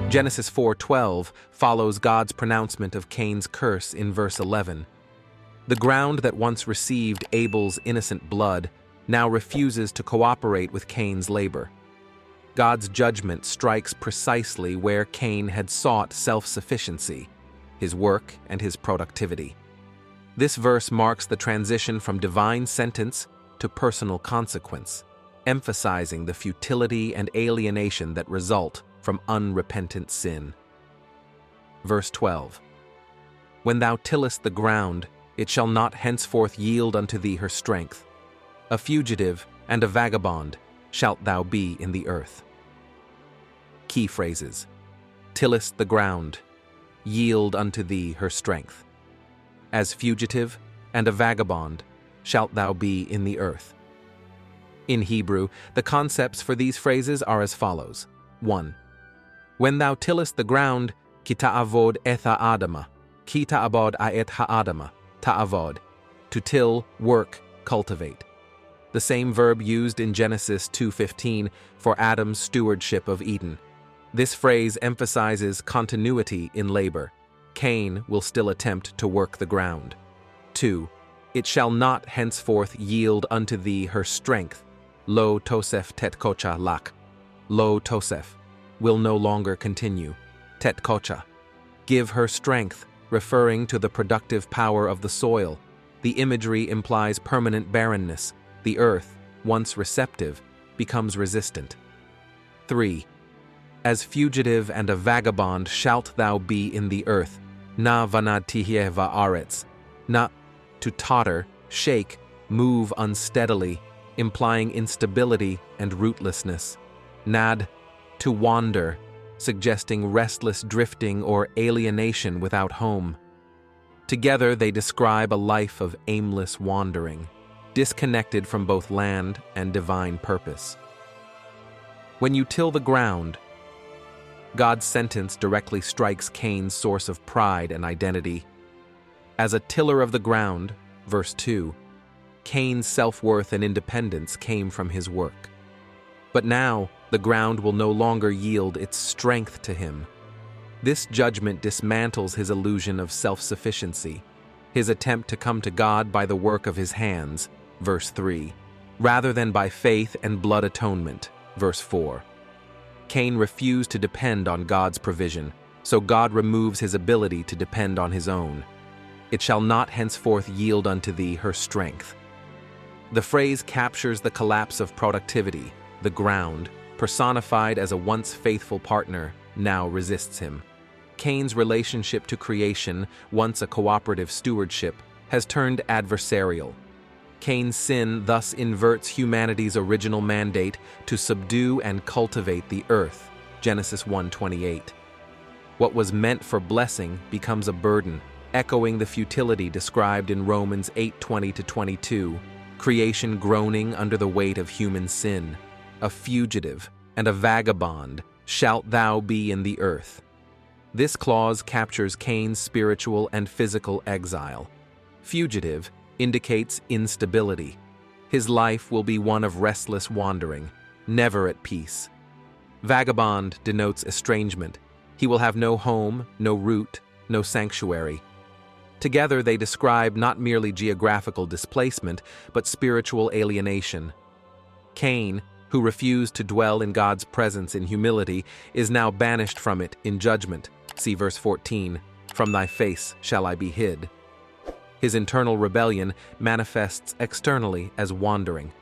Genesis 4:12 follows God's pronouncement of Cain's curse in verse 11. The ground that once received Abel's innocent blood now refuses to cooperate with Cain's labor. God's judgment strikes precisely where Cain had sought self-sufficiency, his work and his productivity. This verse marks the transition from divine sentence to personal consequence, emphasizing the futility and alienation that result from unrepentant sin. Verse 12. When thou tillest the ground, it shall not henceforth yield unto thee her strength. A fugitive and a vagabond shalt thou be in the earth. Key phrases: tillest the ground, yield unto thee her strength. As fugitive and a vagabond shalt thou be in the earth. In Hebrew, the concepts for these phrases are as follows. 1. When thou tillest the ground, ki avod etha'adamah, ki abod etha'adamah, avod, to till, work, cultivate. The same verb used in Genesis 2:15 for Adam's stewardship of Eden. This phrase emphasizes continuity in labor. Cain will still attempt to work the ground. 2. It shall not henceforth yield unto thee her strength. Lo tosef tet kocha lak. Lo tosef will no longer continue. Tet kocha. Give her strength, referring to the productive power of the soil. The imagery implies permanent barrenness. The earth, once receptive, becomes resistant. 3. As fugitive and a vagabond shalt thou be in the earth. Na vanad tihye va'aretz. Na, to totter, shake, move unsteadily, implying instability and rootlessness. Nad, to wander, suggesting restless drifting or alienation without home. Together they describe a life of aimless wandering, disconnected from both land and divine purpose. When you till the ground, God's sentence directly strikes Cain's source of pride and identity. As a tiller of the ground, verse 2, Cain's self-worth and independence came from his work. But now, the ground will no longer yield its strength to him. This judgment dismantles his illusion of self-sufficiency, his attempt to come to God by the work of his hands, verse 3, rather than by faith and blood atonement, verse 4. Cain refused to depend on God's provision, so God removes his ability to depend on his own. It shall not henceforth yield unto thee her strength. The phrase captures the collapse of productivity. The ground, personified as a once faithful partner, now resists him. Cain's relationship to creation, once a cooperative stewardship, has turned adversarial. Cain's sin thus inverts humanity's original mandate to subdue and cultivate the earth, Genesis 1:28. What was meant for blessing becomes a burden, echoing the futility described in Romans 8:20-22, creation groaning under the weight of human sin. A fugitive and a vagabond shalt thou be in the earth. This clause captures Cain's spiritual and physical exile. Fugitive indicates instability. His life will be one of restless wandering, never at peace. Vagabond denotes estrangement. He will have no home, no root, no sanctuary. Together they describe not merely geographical displacement, but spiritual alienation. Cain, who refused to dwell in God's presence in humility, is now banished from it in judgment. See verse 14, "From thy face shall I be hid." His internal rebellion manifests externally as wandering.